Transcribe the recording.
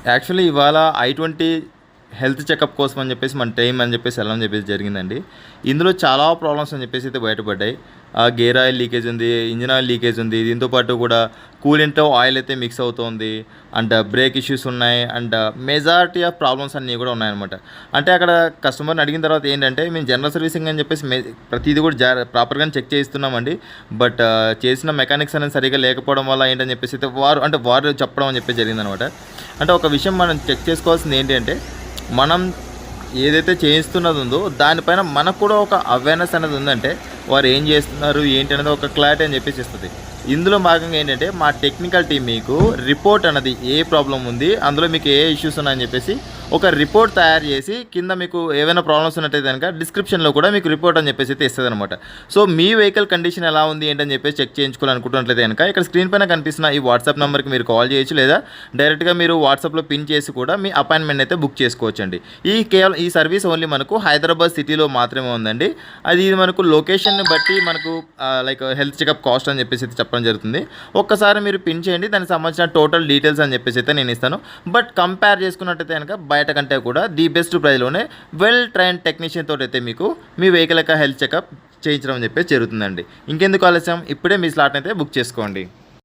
Actually ఇవాళ I-20 health checkup కోసం అని చెప్పేసి మన టైం అని చెప్పేసి వెళ్ళడం చెప్పేసి జరిగిందండి. ఇందులో చాలా ప్రాబ్లమ్స్ అని చెప్పేసి అయితే బయటపడ్డాయి. గేర్ ఆయిల్ లీకేజ్ ఉంది, ఇంజిన్ ఆయిల్ లీకేజ్ ఉంది. దీంతో పాటు కూడా కూలెంట్‌లో ఆయిల్ అయితే మిక్స్ అవుతోంది. అండ్ బ్రేక్ ఇష్యూస్ ఉన్నాయి. అండ్ మెజారిటీ ఆఫ్ ప్రాబ్లమ్స్ అన్నీ కూడా ఉన్నాయన్నమాట. అంటే అక్కడ కస్టమర్‌ని అడిగిన తర్వాత ఏంటంటే, మేము జనరల్ సర్వీసింగ్ అని చెప్పేసి ప్రతిదీ కూడా ప్రాపర్‌గానే చెక్ చేయిస్తున్నామండి. బట్ చేసిన మెకానిక్స్ అనేది సరిగ్గా లేకపోవడం వల్ల ఏంటని చెప్పేసి అయితే వారు చెప్పడం అని చెప్పేసి జరిగిందనమాట. అంటే ఒక విషయం మనం చెక్ చేసుకోవాల్సింది ఏంటి అంటే, మనం ఏదైతే చేయిస్తున్నది ఉందో దానిపైన మనకు కూడా ఒక అవేర్నెస్ అనేది ఉందంటే వారు ఏం చేస్తున్నారు ఏంటి అనేది ఒక క్లారిటీ అని చెప్పేసి ఇస్తుంది. ఇందులో భాగంగా ఏంటంటే మా టెక్నికల్ టీం మీకు రిపోర్ట్ అనేది ఏ ప్రాబ్లం ఉంది, అందులో మీకు ఏ ఇష్యూస్ ఉన్నాయని చెప్పేసి ఒక రిపోర్ట్ తయారు చేసి కింద మీకు ఏవైనా ప్రాబ్లమ్స్ ఉన్నట్టయితే కనుక డిస్క్రిప్షన్లో కూడా మీకు రిపోర్ట్ అని చెప్పేసి అయితే ఇస్తుంది అనమాట. సో మీ వెహికల్ కండిషన్ ఎలా ఉంది ఏంటని చెప్పేసి చెక్ చేయించుకోవాలనుకుంటున్నట్లయితే కనుక ఇక్కడ స్క్రీన్ పైన కనిపిస్తున్న ఈ వాట్సాప్ నెంబర్కి మీరు కాల్ చేయొచ్చు, లేదా డైరెక్ట్గా మీరు వాట్సాప్లో పిన్ చేసి కూడా మీ అపాయింట్మెంట్ అయితే బుక్ చేసుకోవచ్చండి. కేవలం ఈ సర్వీస్ ఓన్లీ మనకు హైదరాబాద్ సిటీలో మాత్రమే ఉందండి. ఇది మనకు లొకేషన్ని బట్టి మనకు లైక్ హెల్త్ చెకప్ కాస్ట్ అని చెప్పేసి అయితే చెప్పడం జరుగుతుంది. ఒక్కసారి మీరు పిన్ చేయండి, దానికి సంబంధించిన టోటల్ డీటెయిల్స్ అని చెప్పేసి అయితే నేను ఇస్తాను. బట్ కంపేర్ చేసుకున్నట్టయితే కనుక బయట కంటే కూడా ది బెస్ట్ ప్రైస్లోనే వెల్ ట్రైన్ టెక్నీషియన్ తోటి అయితే మీకు మీ వెహికల్ యొక్క హెల్త్ చెకప్ చేయించడం అని చెప్పేసి జరుగుతుందండి. ఇంకెందుకు ఆలస్యం, ఇప్పుడే మీ స్లాట్ అయితే బుక్ చేసుకోండి.